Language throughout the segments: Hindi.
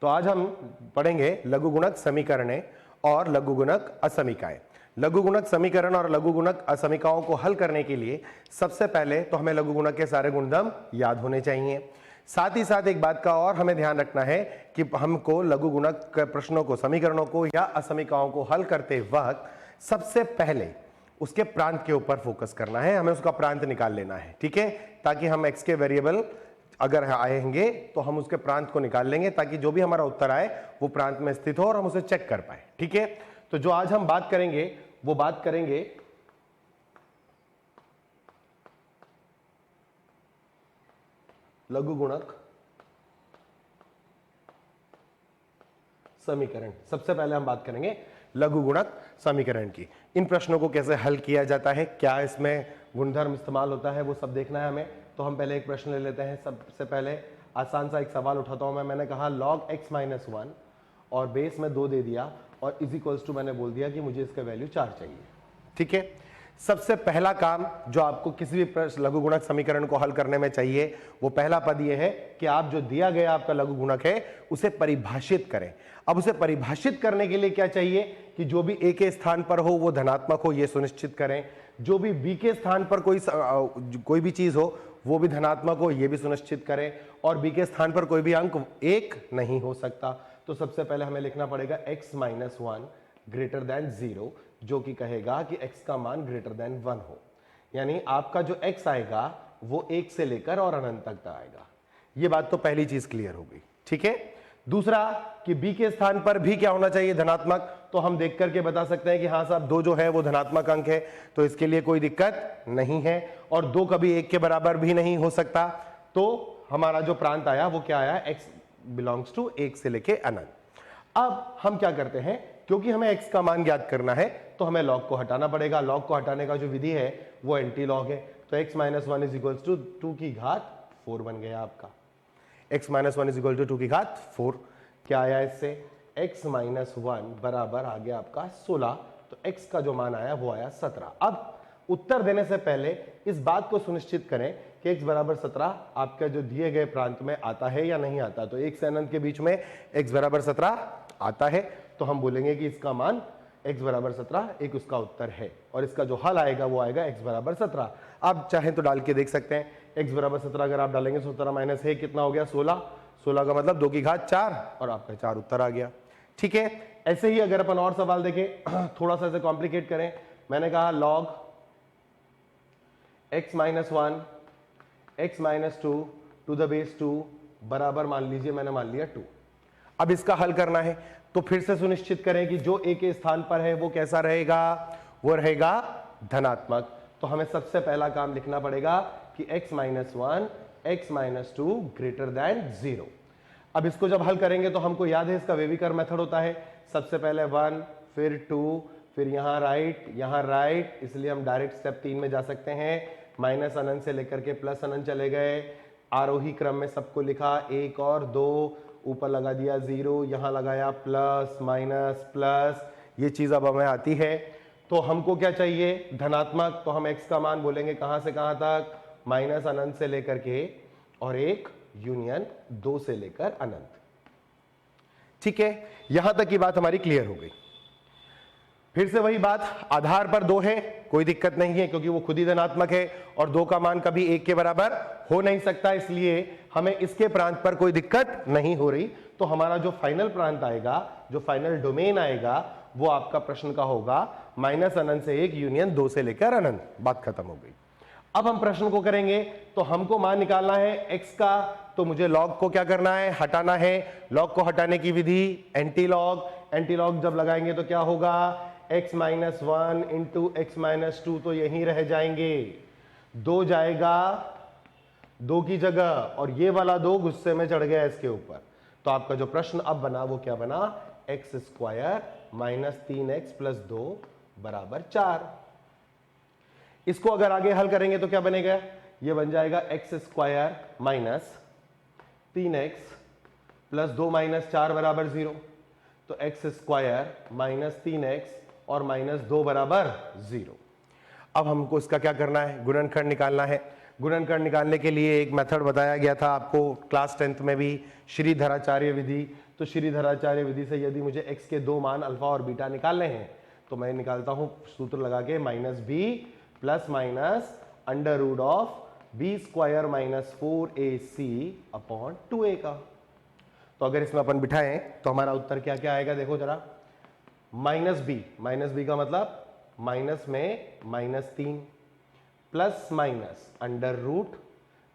तो आज हम पढ़ेंगे लघुगुणक समीकरणें और लघुगुणक असमीकाएं। लघुगुणक समीकरण और लघुगुणक असमीकाओं को हल करने के लिए सबसे पहले तो हमें लघुगुणक के सारे गुणधर्म याद होने चाहिए। साथ ही साथ एक बात का और हमें ध्यान रखना है कि हमको लघुगुणक के प्रश्नों को, समीकरणों को या असमीकाओं को हल करते वक्त सबसे पहले उसके प्रांत के ऊपर फोकस करना है, हमें उसका प्रांत निकाल लेना है, ठीक है, ताकि हम x के वेरिएबल अगर आएंगे तो हम उसके प्रांत को निकाल लेंगे ताकि जो भी हमारा उत्तर आए वो प्रांत में स्थित हो और हम उसे चेक कर पाए, ठीक है। तो जो आज हम बात करेंगे वो बात करेंगे लघुगुणक समीकरण। सबसे पहले हम बात करेंगे लघुगुणक समीकरण की। इन प्रश्नों को कैसे हल किया जाता है, क्या इसमें गुणधर्म इस्तेमाल होता है, वो सब देखना है हमें। तो हम पहले एक प्रश्न ले लेते हैं। सबसे पहले आसान सा एक सवाल उठाता हूं मैंने कहा log x माइनस 1 और बेस में 2 दे दिया और इज इक्वल्स टू मैंने बोल दिया कि मुझे इसका वैल्यू 4 चाहिए, ठीक है। सबसे पहला काम जो आपको किसी भी लघुगुणक समीकरण को हल करने में चाहिए वो पहला पद ये है कि आप जो दिया गया आपका लघुगुणक है उसे परिभाषित करें। अब उसे परिभाषित करने के लिए क्या चाहिए कि जो भी a के स्थान पर हो वो धनात्मक हो, ये सुनिश्चित करें। जो भी b के स्थान पर कोई भी चीज हो वो भी धनात्मक हो, ये भी सुनिश्चित करें। और b के स्थान पर कोई भी अंक 1 नहीं हो सकता। तो सबसे पहले हमें लिखना पड़ेगा x माइनस 1 ग्रेटर देन 0, जो कि कहेगा कि x का मान ग्रेटर देन 1 हो। यानी आपका जो x आएगा वो 1 से लेकर और अनंत तक आएगा। ये बात तो पहली चीज क्लियर हो गई, ठीक है। दूसरा कि b के स्थान पर भी क्या होना चाहिए, धनात्मक। तो हम देख करके बता सकते हैं कि हाँ साहब 2 जो है वो धनात्मक अंक है, तो इसके लिए कोई दिक्कत नहीं है। और 2 कभी 1 के बराबर भी नहीं हो सकता। तो हमारा जो प्रांत आया वो क्या आया, x बिलोंग्स टू 1 से लेके अनंत। अब हम क्या करते हैं, क्योंकि हमें x का मान ज्ञात करना है तो हमें log को हटाना पड़ेगा। log को हटाने का जो विधि है वो एंटी लॉग है। तो x minus 1 is equals to 2 की घात 4 बन गया आपका। x minus 1 is equal to 2 की घात 4। क्या आया इससे, x माइनस 1 बराबर आ गया आपका 16। तो x का जो मान आया वो आया 17। अब उत्तर देने से पहले इस बात को सुनिश्चित करें कि x बराबर 17 आपका जो दिए गए प्रांत में आता है या नहीं आता। तो 1 से अनंत के बीच में x बराबर 17 आता है, तो हम बोलेंगे कि इसका मान x बराबर 17 एक उसका उत्तर है। और इसका जो हल आएगा वो आएगा x बराबर 17। आप चाहें तो डाल के देख सकते हैं। x बराबर 17 अगर आप डालेंगे 17 माइनस है कितना हो गया, 16। 16 का मतलब 2 की घात 4 और आपका 4 उत्तर आ गया, ठीक है। ऐसे ही अगर अपन और सवाल देखें, थोड़ा सा ऐसे कॉम्प्लिकेट करें। मैंने कहा log x minus 1 x minus 2 to the base 2 बराबर मान लीजिए मैंने मान लिया 2। अब इसका हल करना है तो फिर से सुनिश्चित करें कि जो a के स्थान पर है वो कैसा रहेगा, वो रहेगा धनात्मक। तो हमें सबसे पहला काम लिखना पड़ेगा कि x minus 1 x minus 2 greater than 0। अब इसको जब हल करेंगे तो हमको याद है इसका वेविकर मेथड होता है। सबसे पहले 1 फिर 2 फिर यहाँ राइट, इसलिए हम डायरेक्ट स्टेप 3 में जा सकते हैं। माइनस अनंत से लेकर के प्लस अनंत चले गए, आरोही क्रम में सबको लिखा 1 और 2, ऊपर लगा दिया 0, यहां लगाया प्लस माइनस प्लस, ये चीज अब हमें आती है। तो हमको क्या चाहिए, धनात्मक। तो हम x का मान बोलेंगे कहां से कहां तक, माइनस अनंत से लेकर के और एक यूनियन 2 से लेकर अनंत, ठीक है। यहां तक की बात हमारी क्लियर हो गई। फिर से वही बात, आधार पर 2 है कोई दिक्कत नहीं है क्योंकि वो खुद ही धनात्मक है और 2 का मान कभी 1 के बराबर हो नहीं सकता, इसलिए हमें इसके प्रांत पर कोई दिक्कत नहीं हो रही। तो हमारा जो फाइनल प्रांत आएगा, जो फाइनल डोमेन आएगा वो आपका प्रश्न का होगा माइनस अनंत से 1 यूनियन 2 से लेकर अनंत। बात खत्म हो गई। अब हम प्रश्न को करेंगे तो हमको मान निकालना है x का, तो मुझे log को क्या करना है, हटाना है। log को हटाने की विधि एंटी लॉग जब लगाएंगे तो क्या होगा, x minus 1 into x minus 2 तो यहीं रह जाएंगे, 2 जाएगा 2 की जगह और ये वाला 2 गुस्से में चढ़ गया इसके ऊपर। तो आपका जो प्रश्न अब बना वो क्या बना, x square minus 3x plus 2 बराबर 4। इसको अगर आगे हल करेंगे तो क्या बनेगा, ये बन जाएगा x square minus 3x plus 2 minus 4 बराबर 0। तो एक्स स्क्वायर माइनस 3x और माइनस 2 बराबर 0। अब हमको इसका क्या करना है, गुणनखंड निकालना है। गुणनखंड निकालने के लिए एक मेथड बताया गया था आपको क्लास 10th में भी, श्रीधराचार्य विधि। तो श्रीधराचार्य विधि से यदि मुझे x के दो मान अल्फा और बीटा निकालने हैं तो मैं निकालता हूं सूत्र लगा के -b plus minus under root of b square minus 4ac upon 2a का। तो अगर इसमें अपन बिठाएं तो हमारा उत्तर क्या क्या आएगा, देखो जरा, -b का मतलब माइनस में -3 plus minus under root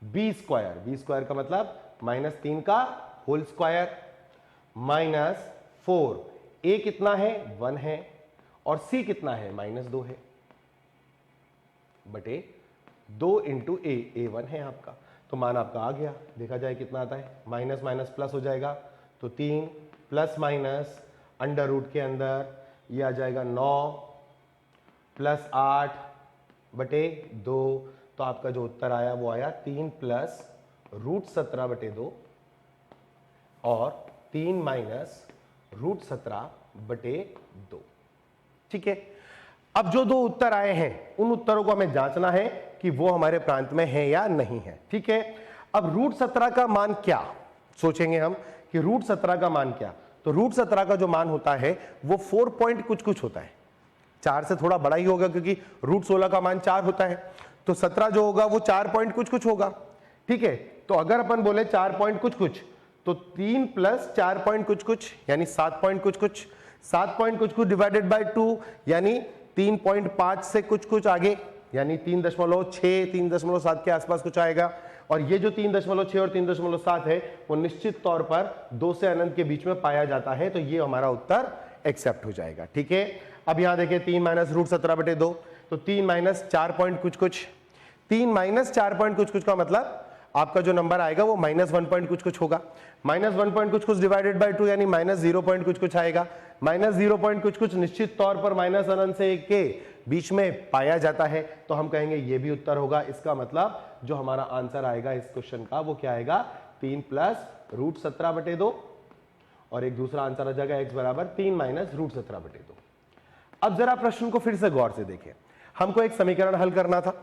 b square का मतलब -3 का होल स्क्वायर माइनस 4, a कितना है 1 है और c कितना है -2 है बटे 2 इंटू a 1 है आपका। तो मान आपका आ गया, देखा जाए कितना आता है, माइनस माइनस प्लस हो जाएगा तो 3 प्लस माइनस अंडर रूट के अंदर ये आ जाएगा 9 प्लस 8 बटे 2। तो आपका जो उत्तर आया वो आया 3 प्लस रूट 17 बटे 2 और 3 माइनस रूट 17 बटे 2। ठीक है, अब जो दो उत्तर आए हैं उन उत्तरों को हमें जांचना है कि वो हमारे प्रांत में है या नहीं है। ठीक है, अब रूट 17 का मान क्या सोचेंगे हम कि रूट 17 का मान क्या, तो रूट 17 का जो मान होता है वो 4 पॉइंट कुछ होता है, 4 से थोड़ा बड़ा ही होगा क्योंकि रूट 16 का मान 4 होता है, तो 17 जो होगा वो 4 पॉइंट कुछ होगा। ठीक है, तो अगर अपन बोले 4 पॉइंट कुछ तो 3 प्लस 4 पॉइंट कुछ यानी 7 पॉइंट कुछ 7 पॉइंट कुछ डिवाइडेड बाय 2 यानी 3.5 से कुछ आगे यानी 3.6 3.7 के आसपास कुछ आएगा। और ये जो 3.6 और 3.7 है वो निश्चित तौर पर 2 से अनंत के बीच में पाया जाता है, तो ये हमारा उत्तर एक्सेप्ट हो जाएगा। ठीक है, अब यहां देखिए 3 माइनस रूट 17 बटे 2, तो 3 माइनस 4 पॉइंट कुछ 3 माइनस 4 पॉइंट कुछ का मतलब आपका जो नंबर आएगा वो -1 पॉइंट कुछ होगा। -1 पॉइंट कुछ डिवाइडेड बाय 2 यानी -0 पॉइंट कुछ आएगा। -0 पॉइंट कुछ निश्चित तौर पर माइनस अनंत से 1 के बीच में पाया जाता है, तो हम कहेंगे ये भी उत्तर होगा। इसका मतलब जो हमारा आंसर आएगा इस क्वेश्चन का वो क्या आएगा, 3 प्लस रूट 17 बटे 2 और एक दूसरा आंसर आ जाएगा x बराबर 3 माइनस रूट 17 बटे 2। अब जरा प्रश्न को फिर से गौर से देखें, हमको एक समीकरण हल करना था।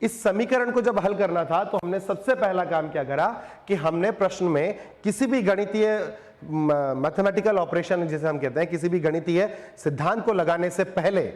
इस समीकरण को जब हल करना था तो हमने सबसे पहला काम क्या करा कि हमने प्रश्न में किसी भी गणितीय मैथमेटिकल ऑपरेशन जिसे हम कहते हैं, किसी भी गणितीय सिद्धांत को लगाने से पहले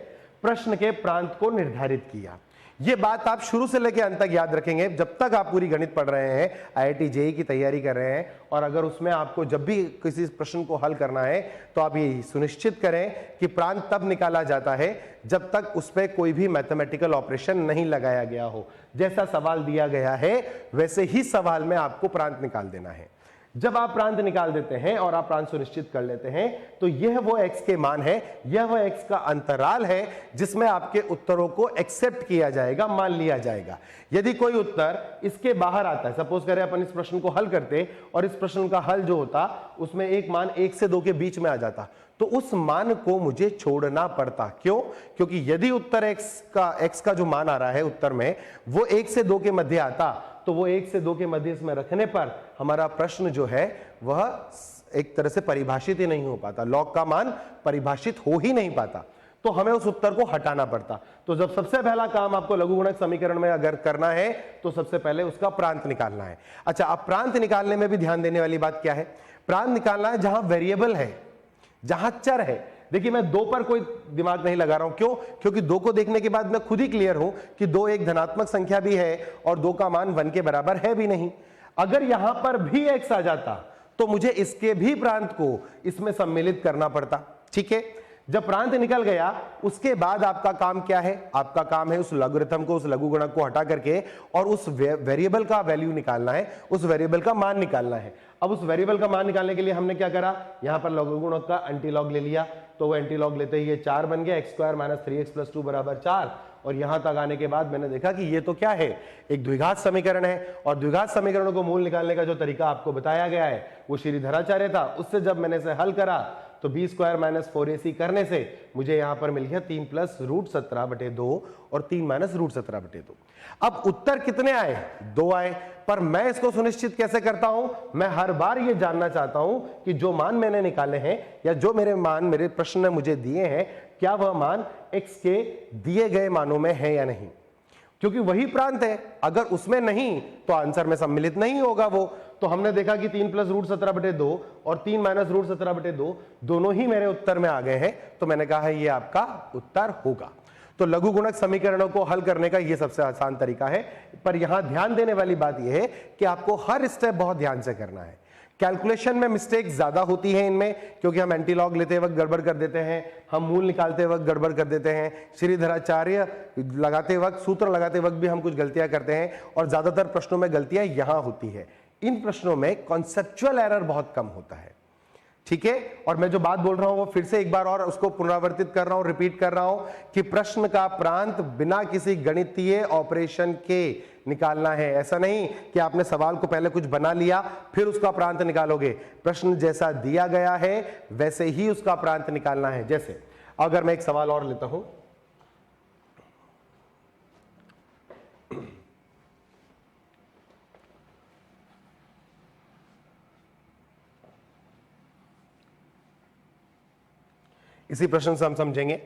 प्रश्न के प्रांत को निर्धारित किया। ये बात आप शुरू से लेकर अंत तक याद रखेंगे जब तक आप पूरी गणित पढ़ रहे हैं, IIT JEE की तैयारी कर रहे हैं, और अगर उसमें आपको जब भी किसी प्रश्न को हल करना है तो आप ये सुनिश्चित करें कि प्रांत तब निकाला जाता है जब तक उस पर कोई भी मैथमेटिकल ऑपरेशन नहीं लगाया गया हो। जैसा सवाल दिया गया है वैसे ही सवाल में आपको प्रांत निकाल देना है। जब आप प्रांत निकाल देते हैं और आप प्रांत सुनिश्चित कर लेते हैं तो यह वो x के मान है, यह वो x का अंतराल है जिसमें आपके उत्तरों को एक्सेप्ट किया जाएगा, मान लिया जाएगा। यदि कोई उत्तर इसके बाहर आता है, सपोज करें अपन इस प्रश्न को हल करते और इस प्रश्न का हल जो होता उसमें एक मान 1 से 2 के बीच में आ जाता, तो उस मान को मुझे छोड़ना पड़ता। क्यों? क्योंकि यदि उत्तर x का जो मान आ रहा है उत्तर में वो 1 से 2 के मध्य आता, तो वो 1 से 2 के मध्य इसमें रखने पर हमारा प्रश्न जो है वह एक तरह से परिभाषित ही नहीं हो पाता, लॉग का मान परिभाषित हो ही नहीं पाता, तो हमें उस उत्तर को हटाना पड़ता। तो जब सबसे पहला काम आपको लघुगुणक समीकरण में अगर करना है तो सबसे पहले उसका प्रांत निकालना है। अच्छा, अब प्रांत निकालने में भी ध्यान देने वाली बात क्या है, प्रांत निकालना है जहां वेरिएबल है, जहां चर है। देखिए मैं 2 पर कोई दिमाग नहीं लगा रहा हूं, क्यों? क्योंकि 2 को देखने के बाद मैं खुद ही क्लियर हूं कि 2 एक धनात्मक संख्या भी है और 2 का मान 1 के बराबर है भी नहीं। अगर यहां पर भी x आ जाता तो मुझे इसके भी प्रांत को इसमें सम्मिलित करना पड़ता। ठीक है, जब प्रांत निकल गया उसके बाद आपका काम क्या है, आपका काम है उस लघुगणक को, उस लघुगणक को हटा करके और उस वेरिएबल का वैल्यू निकालना है, उस वेरिएबल का मान निकालना है। अब उस वेरिएबल का मान निकालने के लिए हमने क्या करा, यहां पर लघुगणक का एंटीलॉग ले लिया, तो वो एंटीलॉग लेते ही ये 4 बन गया, x square minus 3x plus 2 बराबर 4। और यहां तक आने के बाद मैंने देखा कि ये तो क्या है, एक द्विघात समीकरण है, और द्विघात समीकरणों को मूल निकालने का जो तरीका आपको बताया गया है वो श्रीधराचार्य था। उससे जब मैंने इसे हल करा तो b स्क्वायर माइनस 4ac करने से मुझे यहां पर मिल गया 3 प्लस रूट 17 बटे 2 और 3 माइनस रूट 17 बटे 2। अब उत्तर कितने आए, 2 आए, पर मैं इसको सुनिश्चित कैसे करता हूं, मैं हर बार ये जानना चाहता हूं कि जो मान मैंने निकाले हैं या जो मेरे मान मेरे प्रश्न ने मुझे दिए हैं क्या वह मान x के दिए गए मानों में है या नहीं, क्योंकि वही प्रांत है, अगर उसमें नहीं तो आंसर में सम्मिलित नहीं होगा वो। तो हमने देखा कि 3 प्लस रूट 17/2 और 3 माइनस रूट 17/2 दोनों ही मेरे उत्तर में आ गए हैं, तो मैंने कहा है ये आपका उत्तर होगा। तो लघुगुणक समीकरणों को हल करने का ये सबसे आसान तरीका है, पर यहां ध्यान देने वाली बात यह है कि आपको हर स्टेप बहुत ध्यान से करना है। कैलकुलेशन में मिस्टेक ज्यादा होती है इनमें, क्योंकि हम एंटीलॉग लेते वक्त गड़बड़ कर देते हैं, हम मूल निकालते वक्त गड़बड़ कर देते हैं, श्रीधराचार्य लगाते वक्त, सूत्र लगाते वक्त भी हम कुछ गलतियां करते हैं, और ज्यादातर प्रश्नों में गलतियां यहां होती है। इन प्रश्नों में कॉन्सेप्चुअल एरर बहुत कम होता है, ठीक है। और मैं जो बात बोल रहा हूं वो फिर से एक बार और उसको पुनरावर्तित कर रहा हूं, रिपीट कर रहा हूं कि प्रश्न का प्रांत बिना किसी गणितीय ऑपरेशन के निकालना है। ऐसा नहीं कि आपने सवाल को पहले कुछ बना लिया फिर उसका प्रांत निकालोगे। प्रश्न जैसा दिया गया है वैसे ही उसका प्रांत निकालना है। जैसे अगर मैं एक सवाल और लेता हूं, इसी प्रश्न से हम समझेंगे।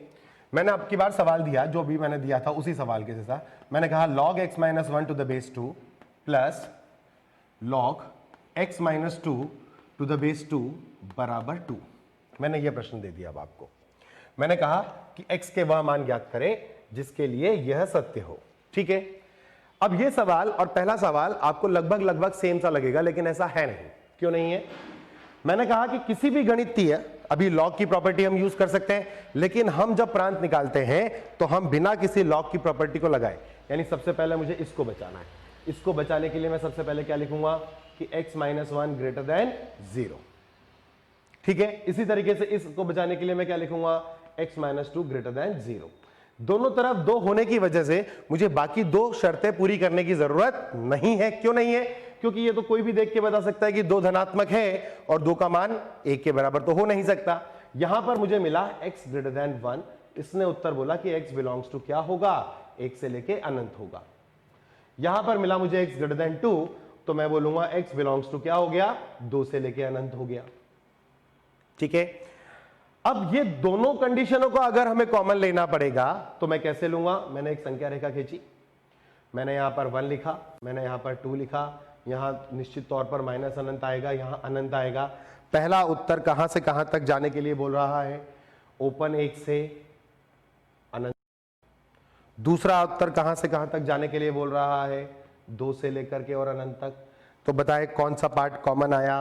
मैंने अब की बार सवाल दिया, जो भी मैंने दिया था उसी सवाल के जैसा। मैंने कहा log x minus 1 to the base 2 plus log x minus 2 to the base 2 बराबर 2। मैंने यह प्रश्न दे दिया अब आपको। मैंने कहा कि x के वह मान ज्ञात करें जिसके लिए यह सत्य हो, ठीक है। अब यह सवाल और पहला सवाल आपको लगभग लगभग सेम सा लगेगा, लेकिन ऐसा है नहीं। क्यों नहीं है? मैंने कहा कि किसी भी गणितीय, अभी लॉग की प्रॉपर्टी हम यूज कर सकते हैं, लेकिन हम जब प्रांत निकालते हैं तो हम बिना किसी लॉग की प्रॉपर्टी को लगाए, यानी सबसे पहले मुझे इसको बचाना है। इसको बचाने के लिए मैं सबसे पहले क्या लिखूंगा कि x माइनस 1 ग्रेटर देन 0, ठीक है। इसी तरीके से इसको बचाने के लिए मैं क्या लिखूंगा x माइनस 2 ग्रेटर देन 0। दोनों तरफ 2 होने की वजह से मुझे बाकी 2 शर्तें पूरी करने की जरूरत नहीं है। क्यों नहीं है? क्योंकि ये तो कोई भी देख के बता सकता है कि 2 धनात्मक है और 2 का मान 1 के बराबर तो हो नहीं सकता। यहां पर मुझे मिला x ग्रेटर देन 1, इसने उत्तर बोला कि x बिलोंग्स टू क्या होगा, 1 से लेके अनंत होगा। यहां पर मिला मुझे x ग्रेटर देन 2, तो मैं बोलूंगा x बिलोंग्स टू क्या हो गया, 2 से लेके अनंत हो गया, ठीक है। अब ये दोनों कंडीशनों को अगर हमें कॉमन लेना पड़ेगा तो मैं कैसे लूंगा? मैंने एक संख्या रेखा खींची, मैंने यहां पर 1 लिखा, मैंने यहां पर 2 लिखा, यहां निश्चित तौर पर माइनस अनंत आएगा, यहां अनंत आएगा। पहला उत्तर कहां से कहां तक जाने के लिए बोल रहा है? ओपन 1 से अनंत। दूसरा उत्तर कहां से कहां तक जाने के लिए बोल रहा है? 2 से लेकर के और अनंत तक। तो बताएं कौन सा पार्ट कॉमन आया?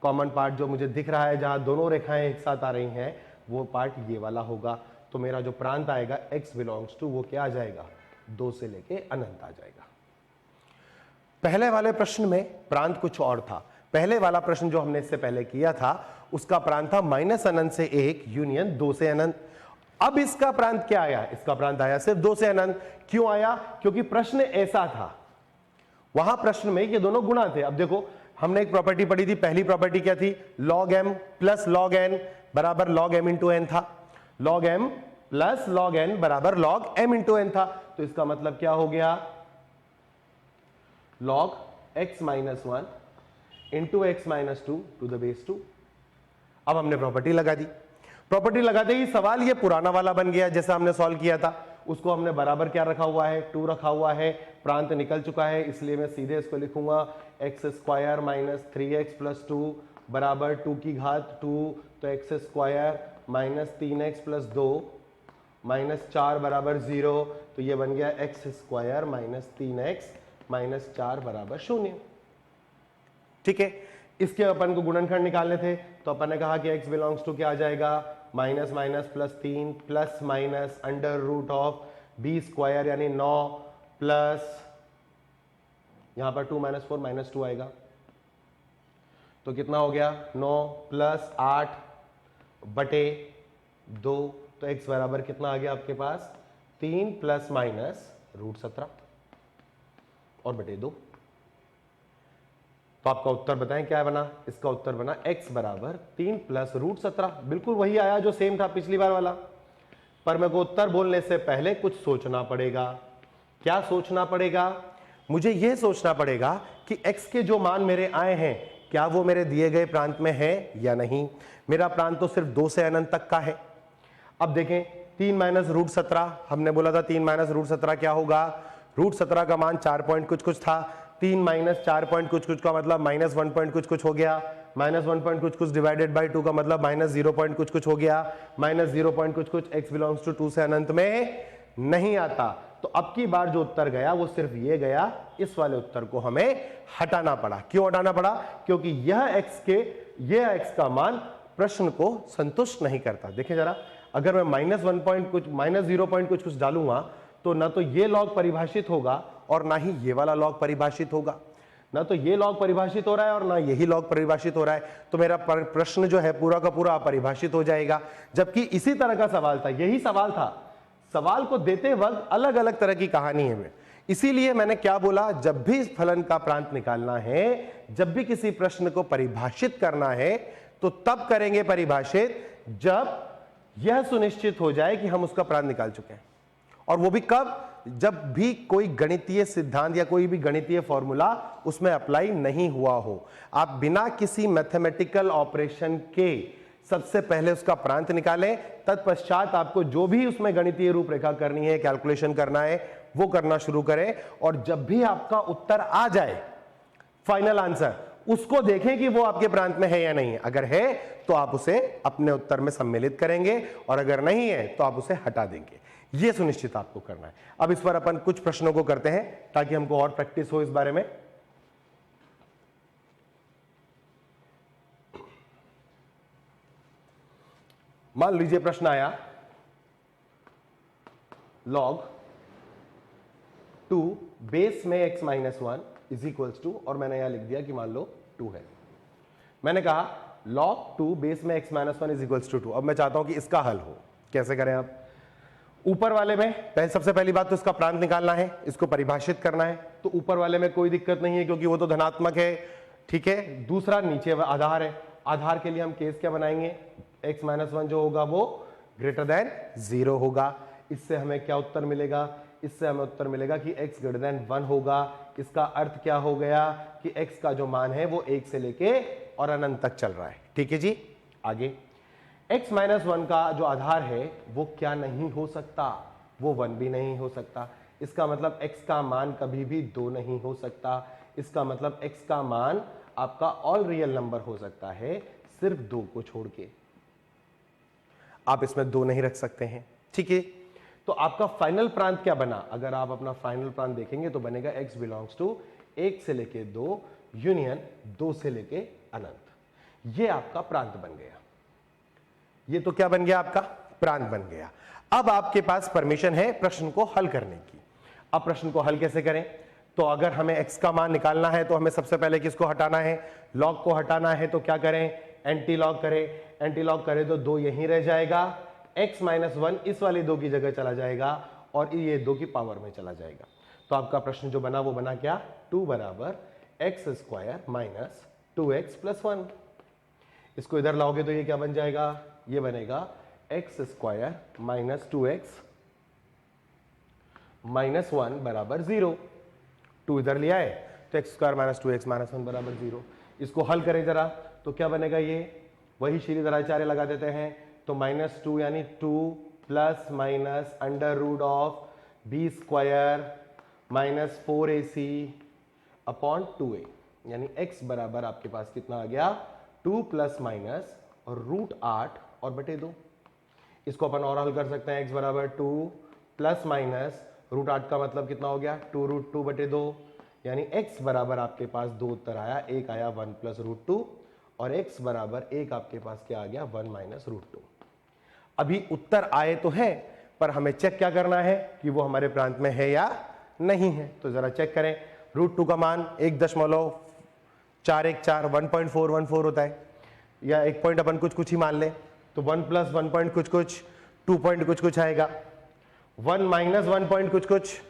कॉमन पार्ट जो मुझे दिख रहा है जहां दोनों रेखाएं एक साथ आ रही हैं, वो पार्ट ये वाला होगा। तो मेरा जो प्रांत आएगा x बिलोंग्स टू, वो क्या आ जाएगा, 2 से लेके अनंत आ जाएगा। पहले वाले प्रश्न में प्रांत कुछ और था। पहले वाला प्रश्न जो हमने इससे पहले किया था उसका प्रांत था माइनस अनंत से 1 यूनियन 2 से अनंत। अब इसका प्रांत क्या आया? इसका प्रांत आया सिर्फ 2 से अनंत। क्यों आया? क्योंकि प्रश्न ऐसा था, वहां प्रश्न में ये दोनों गुणा थे। अब देखो हमने एक प्रॉपर्टी पढ़ी थी, पहली प्रॉपर्टी क्या थी? log m plus log n बराबर log m इंटू n था। log m plus log n बराबर log m इंटू n था। तो इसका मतलब क्या हो गया? log x minus 1 into x minus 2 to the base 2। अब हमने प्रॉपर्टी लगा दी। प्रॉपर्टी लगाते ही सवाल ये पुराना वाला बन गया जैसा हमने सॉल्व किया था। उसको हमने बराबर क्या रखा हुआ है? 2 रखा हुआ है। प्रांत निकल चुका है, इसलिए मैं सीधे इसको लिखूंगा x square minus 3x plus 2 बराबर 2 की घात 2। तो x square minus 3x plus 2 minus 4 बराबर 0। तो ये बन गया x square minus 3x minus 4 बराबर 0, ठीक है। इसके अपन को गुणनखंड निकालने थे, तो अपन ने कहा कि x बिलोंग्स टू क्या आ जाएगा, minus minus plus 3 plus minus under root of b square यानी 9 प्लस यहां पर 2 माइनस 4 माइनस 2 आएगा। तो कितना हो गया? 9 प्लस 8 बटे 2। तो x बराबर कितना आ गया आपके पास? 3 प्लस माइनस रूट 17 और बटे 2। तो आपका उत्तर बताएं क्या बना? इसका उत्तर बना x बराबर 3 प्लस रूट 17। बिल्कुल वही आया जो सेम था पिछली बार वाला। पर मेरे को उत्तर बोलने से पहले कुछ सोचना पड़ेगा। क्या सोचना पड़ेगा? मुझे यह सोचना पड़ेगा कि x के जो मान मेरे आए हैं क्या वो मेरे दिए गए प्रांत में है या नहीं। मेरा प्रांत तो सिर्फ 2 से अनंत तक का है। अब देखें 3 माइनस रूट 17, हमने बोला था 3 माइनस रूट 17 क्या होगा? रूट 17 का मान 4 पॉइंट कुछ कुछ था। 3 माइनस 4 पॉइंट कुछ कुछ का मतलब माइनस 1 पॉइंट कुछ कुछ हो गया, माइनस 1 पॉइंट कुछ कुछ डिवाइडेड बाई 2 का मतलब माइनस 0 पॉइंट कुछ कुछ हो गया, माइनस 0 पॉइंट कुछ कुछ, x बिलोंग्स टू 2 से अनंत में नहीं आता। तो अब की बार जो उत्तर गया वो सिर्फ ये गया, इस वाले उत्तर को हमें हटाना पड़ा। क्यों हटाना पड़ा? क्योंकि यह x का मान प्रश्न को संतुष्ट नहीं करता। देखिए जरा, अगर मैं माइनस 1 पॉइंट कुछ माइनस 0 पॉइंट कुछ कुछ डालूंगा तो ना तो ये लॉग परिभाषित होगा और ना ही ये वाला लॉग परिभाषित होगा, ना तो ये लॉग परिभाषित हो रहा है और ना यही लॉग परिभाषित हो रहा है, तो मेरा प्रश्न जो है पूरा का पूरा अपरिभाषित हो जाएगा। जबकि इसी तरह का सवाल था, यही सवाल था, सवाल को देते वक्त अलग अलग तरह की कहानी है। इसीलिए मैंने क्या बोला, जब भी फलन का प्रांत निकालना है, जब भी किसी प्रश्न को परिभाषित करना है तो तब करेंगे परिभाषित जब यह सुनिश्चित हो जाए कि हम उसका प्रांत निकाल चुके हैं। और वो भी कब? जब भी कोई गणितीय सिद्धांत या कोई भी गणितीय फॉर्मूला उसमें अप्लाई नहीं हुआ हो। आप बिना किसी मैथमेटिकल ऑपरेशन के सबसे पहले उसका प्रांत निकालें, तत्पश्चात आपको जो भी उसमें गणितीय रूपरेखा करनी है, कैलकुलेशन करना है, वो करना शुरू करें। और जब भी आपका उत्तर आ जाए, फाइनल आंसर, उसको देखें कि वो आपके प्रांत में है या नहीं है। अगर है तो आप उसे अपने उत्तर में सम्मिलित करेंगे और अगर नहीं है तो आप उसे हटा देंगे। यह सुनिश्चित आपको करना है। अब इस पर अपन कुछ प्रश्नों को करते हैं ताकि हमको और प्रैक्टिस हो इस बारे में। मान लीजिए प्रश्न आया log 2 बेस में x minus 1 is equals to, और मैंने यहां लिख दिया कि मान लो 2 है। मैंने कहा log 2 बेस में x minus 1 is equals to 2। अब मैं चाहता हूं कि इसका हल हो। कैसे करें आप? ऊपर वाले में सबसे पहली बात तो इसका प्रांत निकालना है, इसको परिभाषित करना है। तो ऊपर वाले में कोई दिक्कत नहीं है क्योंकि वो तो धनात्मक है, ठीक है। दूसरा नीचे आधार है, आधार के लिए हम केस क्या बनाएंगे? x माइनस 1 जो होगा वो ग्रेटर देन 0 होगा। इससे हमें क्या उत्तर मिलेगा? इससे हमें उत्तर मिलेगा कि x ग्रेटर देन 1 होगा। इसका अर्थ क्या हो गया कि x का जो मान है वो 1 से लेके और अनंत तक चल रहा है। ठीक है जी। आगे x माइनस 1 का जो आधार है वो क्या नहीं हो सकता? वो 1 भी नहीं हो सकता। इसका मतलब x का मान कभी भी 2 नहीं हो सकता। इसका मतलब x का मान आपका ऑल रियल नंबर हो सकता है सिर्फ 2 को छोड़ के। आप इसमें 2 नहीं रख सकते हैं, ठीक है। तो आपका फाइनल प्रांत क्या बना? अगर आप अपना फाइनल प्रांत देखेंगे तो बनेगा x बिलोंग्स टू 1 से लेके 2 यूनियन 2 से लेके अनंत। ये आपका प्रांत बन गया। ये तो क्या बन गया? आपका प्रांत बन गया। अब आपके पास परमिशन है प्रश्न को हल करने की। अब प्रश्न को हल कैसे करें? तो अगर हमें x का मान निकालना है तो हमें सबसे पहले किसको हटाना है? लॉग को हटाना है। तो क्या करें? एंटी लॉग करें। एंटी लॉग करें तो 2 यहीं रह जाएगा, x माइनस 1 इस वाले 2 की जगह चला जाएगा और ये 2 की पावर में चला जाएगा। तो आपका प्रश्न जो बना वो बना क्या? 2 बराबर x square minus 2x plus 1। इसको इधर लाओगे तो ये क्या बन जाएगा? ये बनेगा x square minus 2x minus 1 बराबर 0। 2 इधर लिया है तो x square minus 2x minus 1 बराबर 0। इसको हल करें जरा तो क्या बनेगा? ये वही श्रीधराचार्य लगा देते हैं। तो माइनस 2 यानी 2 plus minus under root of B square minus 4ac upon 2a, यानी x बराबर आपके पास कितना आ गया? 2 प्लस माइनस और रूट 8 और बटे 2। इसको अपन और हल कर सकते हैं। x बराबर 2 प्लस माइनस रूट 8 का मतलब कितना हो गया? 2 रूट 2 बटे 2, यानी x बराबर आपके पास 2 उत्तर आया। एक आया 1 प्लस रूट 2 और x बराबर एक आपके पास क्या आ गया? 1 माइनस रूट 2। अभी उत्तर आए तो है पर हमें चेक क्या करना है कि वो हमारे प्रांत में है या नहीं है। तो जरा चेक करें। रूट 2 का मान 1.414 1.414 होता है, या एक पॉइंट अपन कुछ कुछ ही मान ले तो 1 प्लस 1 पॉइंट कुछ कुछ 2 पॉइंट कुछ कुछ आएगा। 1 माइनस 1 पॉइंट कुछ कुछ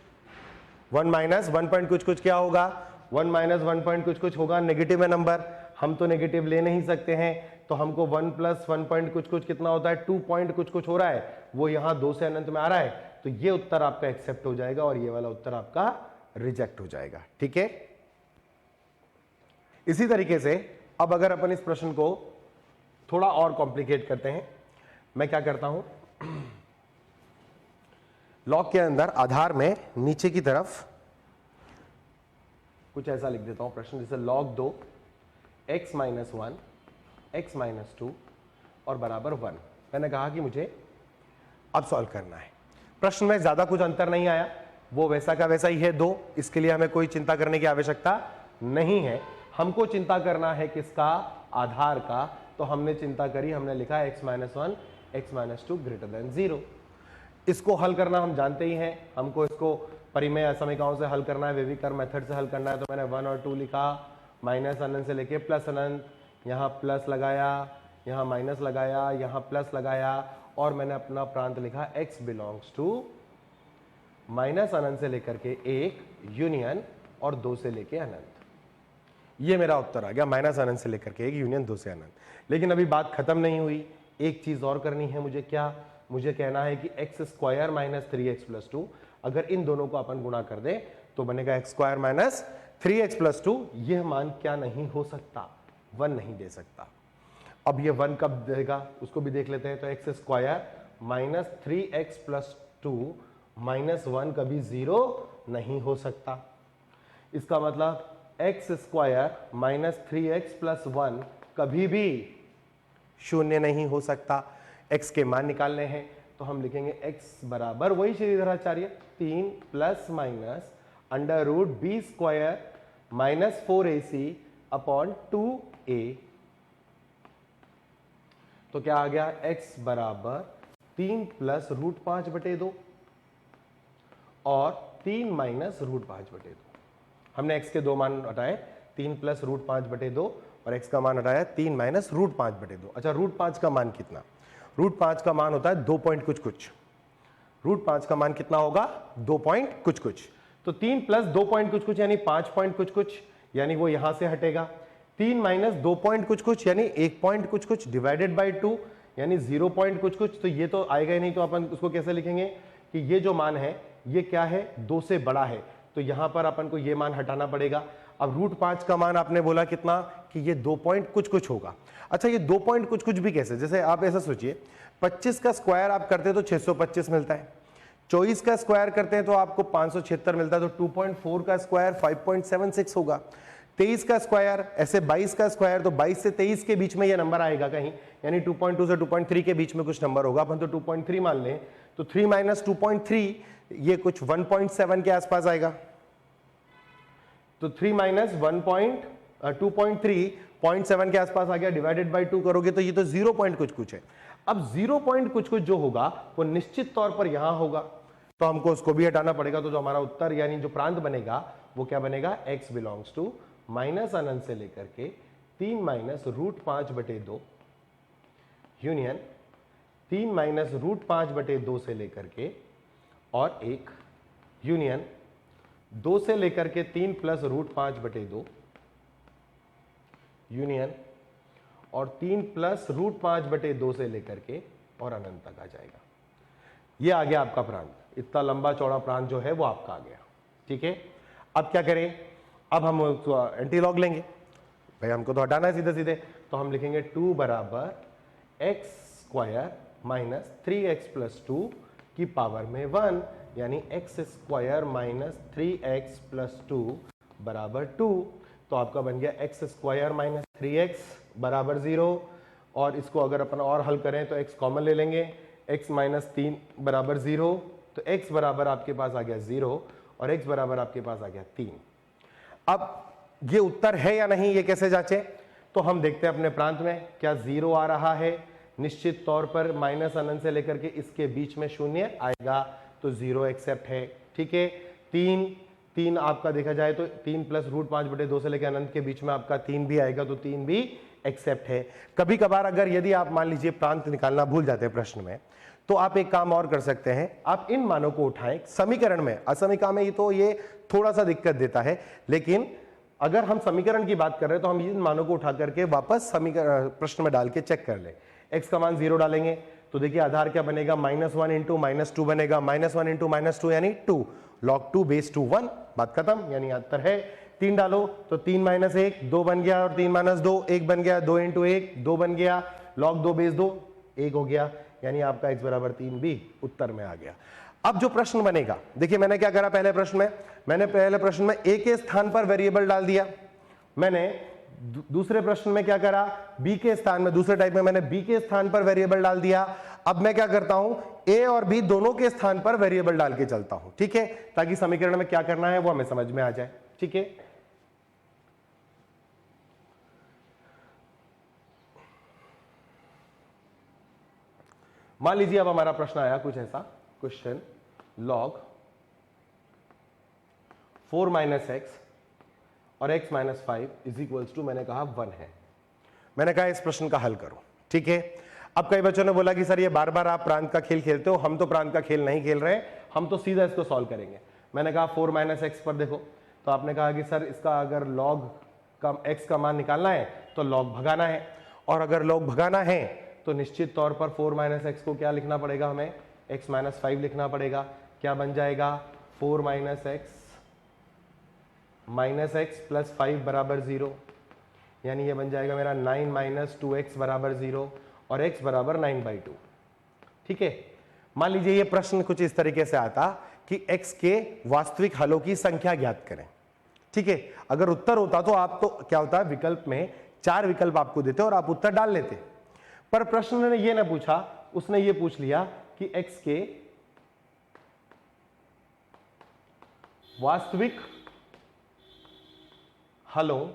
1 माइनस 1 पॉइंट कुछ कुछ क्या होगा? 1 माइनस 1 पॉइंट कुछ कुछ होगा नेगेटिव है नंबर, हम तो नेगेटिव ले नहीं सकते हैं। तो हमको 1 प्लस 1 पॉइंट कुछ कुछ कितना होता है? 2 पॉइंट कुछ कुछ हो रहा है, वो यहां 2 से अनंत में आ रहा है। तो ये उत्तर आपका एक्सेप्ट हो जाएगा और ये वाला उत्तर आपका रिजेक्ट हो जाएगा। ठीक है। इसी तरीके से अब अगर अपन इस प्रश्न को थोड़ा और कॉम्प्लिकेट करते हैं, मैं क्या करता हूं, लॉग के अंदर आधार में नीचे की तरफ कुछ ऐसा लिख देता हूं प्रश्न, जैसे log 2 x minus 1 x minus 2 और बराबर 1। मैंने कहा कि मुझे अब सॉल्व करना है। प्रश्न में ज्यादा कुछ अंतर नहीं आया, वो वैसा का वैसा ही है 2, इसके लिए हमें कोई चिंता करने की आवश्यकता नहीं है। हमको चिंता करना है किसका? आधार का। तो हमने चिंता करी, हमने लिखा x minus 1 x minus 2 greater than 0। इसको हल करना हम जानते ही हैं, हमको इसको परिमेय समीकरणों से हल करना है, वेविकर मेथड से हल करना है। तो मैंने 1 और 2 लिखा, माइनस अनंत से लेके प्लस अनंत, यहाँ प्लस लगाया, यहाँ माइनस लगाया, यहाँ प्लस लगाया, और मैंने अपना प्रांत लिखा x बिलोंग्स टू माइनस अनंत से लेकर के 1 यूनियन और 2 से लेके अनंत। ये मेरा उत्तर आ गया, माइनस अनंत से लेकर के 1 यूनियन 2 से अनंत। लेकिन अभी बात खत्म नहीं हुई, एक चीज और करनी है मुझे। क्या? मुझे कहना है कि x square minus 3x plus 2, अगर इन दोनों को अपन गुणा कर दे तो बनेगा x square minus 3x plus 2। यह मान क्या नहीं हो सकता? 1 नहीं दे सकता। अब ये 1 कब देगा उसको भी देख लेते हैं। तो x square minus 3x plus 2 minus 1 कभी 0 नहीं हो सकता। इसका मतलब x square minus 3x plus 1 कभी भी 0 नहीं हो सकता। x के मान निकालने हैं तो हम लिखेंगे x बराबर वही Shridharacharya 3 plus minus under root B square minus 4ac upon 2a। तो क्या आ गया? x बराबर 3 प्लस रूट 5 बटे 2 और 3 माइनस रूट 5 बटे 2। हमने x के दो मान हटाए, 3 प्लस रूट 5 बटे 2 और x का मान हटाया 3 माइनस रूट 5 बटे 2। अच्छा, रूट 5 का मान कितना? रूट 5 का मान होता है 2 पॉइंट कुछ कुछ। रूट 5 का मान कितना होगा? 2 पॉइंट कुछ कुछ। तो 3 प्लस 2 पॉइंट कुछ कुछ यानी 5 पॉइंट कुछ कुछ, यानी वो यहां से हटेगा। 3 माइनस 2 पॉइंट कुछ कुछ यानी 1 पॉइंट कुछ कुछ डिवाइडेड बाई 2 यानी 0 पॉइंट कुछ कुछ। तो ये तो आएगा ही नहीं, तो अपन उसको कैसे लिखेंगे कि ये जो मान है ये क्या है? 2 से बड़ा है। तो यहां पर अपन को ये मान हटाना पड़ेगा। अब रूट 5 का मान आपने बोला कितना? कि ये 2 पॉइंट कुछ कुछ होगा। अच्छा, ये 2 पॉइंट कुछ कुछ भी कैसे? जैसे आप ऐसा सोचिए, 25 का स्क्वायर आप करते हैं तो 625 मिलता है, 24 का स्क्वायर करते हैं तो आपको 576 मिलता है, तो 2.4 का स्क्वायर 5.76 होगा। 23 का स्क्वायर, ऐसे 22 का स्क्वायर, तो 22 से 23 के बीच में ये नंबर आएगा कहीं, यानी 2.2 से 2.3 के बीच में कुछ नंबर होगा। अपन तो 2.3 मान लें, तो 3 माइनस 2.3 ये कुछ 1.7 के आसपास आएगा। तो 3 माइनस 2.3 0.7 के आसपास आ गया, डिवाइडेड बाई 2 करोगे तो ये तो 0 पॉइंट कुछ कुछ है। अब 0 पॉइंट कुछ कुछ जो होगा वो निश्चित तौर पर यहां होगा, तो हमको उसको भी हटाना पड़ेगा। तो जो हमारा उत्तर यानी जो प्रांत बनेगा वो क्या बनेगा? x बिलोंग्स टू माइनस अनंत से लेकर के 3 माइनस रूट 5 बटे 2 यूनियन 3 माइनस रूट 5 बटे 2 से लेकर के और 1 यूनियन 2 से लेकर के 3 प्लस रूट 5 बटे 2 यूनियन और 3 प्लस रूट 5 बटे 2 से लेकर के और अनंत तक आ जाएगा। ये आ गया आपका प्रांत। इतना लंबा चौड़ा प्रांत जो है वो आपका आ गया। ठीक है, अब क्या करें? अब हम एंटीलॉग लेंगे भाई, हमको तो हटाना है सीधे सीधे। तो हम लिखेंगे 2 बराबर x square minus 3x plus 2 की पावर में 1, यानी x square minus 3x plus 2 बराबर 2। तो आपका बन गया एक्स स्क्वायर माइनस 3x बराबर 0, और इसको अगर अपन और हल करें तो x कॉमन ले लेंगे, x माइनस 3 बराबर 0, तो x बराबर आपके पास आ गया 0 और x बराबर आपके पास आ गया 3। अब ये उत्तर है या नहीं, ये कैसे जांचें? तो हम देखते हैं अपने प्रांत में क्या 0 आ रहा है। निश्चित तौर पर माइनस अनंत से लेकर के इसके बीच में 0 आएगा, तो 0 एक्सेप्ट है। ठीक है, 3 आपका देखा जाए तो 3 प्लस रूट 5 बटे 2 से लेकर अनंत के बीच में आपका 3 भी आएगा, तो 3 भी एक्सेप्ट है। कभी कभार अगर यदि आप मान लीजिए प्रांत निकालना भूल जाते हैं प्रश्न में, तो आप एक काम और कर सकते हैं, आप इन मानों को उठाएं समीकरण में। असमीका में तो ये थोड़ा सा दिक्कत देता है, लेकिन अगर हम समीकरण की बात कर रहे हैं तो हम इन मानों को उठा करके वापस समीकरण प्रश्न में डाल के चेक कर ले। x का मान 0 डालेंगे तो देखिए आधार क्या बनेगा? -1 इंटू -2 बनेगा, -1 इंटू -2 यानी 2, log 2 बेस 2 1, बात खत्म। यानी उत्तर है 3 डालो तो 3 माइनस 1 2 बन गया, और 3 माइनस 2 1 बन गया, 2 इंटू 1 2 बन गया, log 2 बेस 2 1 हो गया, यानी आपका x बराबर 3 भी उत्तर में आ गया। अब जो प्रश्न बनेगा, देखिए मैंने क्या करा पहले प्रश्न में, मैंने पहले प्रश्न में a के स्थान पर वेरिएबल डाल दिया, मैंने दूसरे प्रश्न में क्या करा, b के स्थान में, दूसरे टाइप में मैंने b के स्थान पर वेरिएबल डाल दिया। अब मैं क्या करता हूं, a और b दोनों के स्थान पर वेरिएबल डाल के चलता हूं, ठीक है, ताकि समीकरण में क्या करना है वो हमें समझ में आ जाए, ठीक है। मान लीजिए अब हमारा प्रश्न आया कुछ ऐसा, क्वेश्चन log 4 माइनस एक्स और x minus 5 is equals to, मैंने कहा 1 है। मैंने कहा इस प्रश्न का हल करो, ठीक है। अब कई बच्चों ने बोला कि सर ये बार बार आप प्रांत का खेल खेलते हो, हम तो प्रांत का खेल नहीं खेल रहे, हम तो सीधा इसको सॉल्व करेंगे। मैंने कहा 4 माइनस एक्स पर देखो, तो आपने कहा कि सर इसका अगर log का x का मान निकालना है तो log भगाना है, और अगर log भगाना है तो निश्चित तौर पर 4 माइनस एक्स को क्या लिखना पड़ेगा, हमें x माइनस 5 लिखना पड़ेगा। क्या बन जाएगा, 4 माइनस एक्स प्लस 5 बराबर 0, यानी ये बन जाएगा मेरा 9 माइनस 2x बराबर 0 और x बराबर 9/2, ठीक है। मान लीजिए ये प्रश्न कुछ इस तरीके से आता कि x के वास्तविक हलों की संख्या ज्ञात करें, ठीक है। अगर उत्तर होता तो आप तो क्या होता है, विकल्प में 4 विकल्प आपको देते और आप उत्तर डाल लेते, पर प्रश्न ने ये ना पूछा, उसने ये पूछ लिया कि x के वास्तविक हलों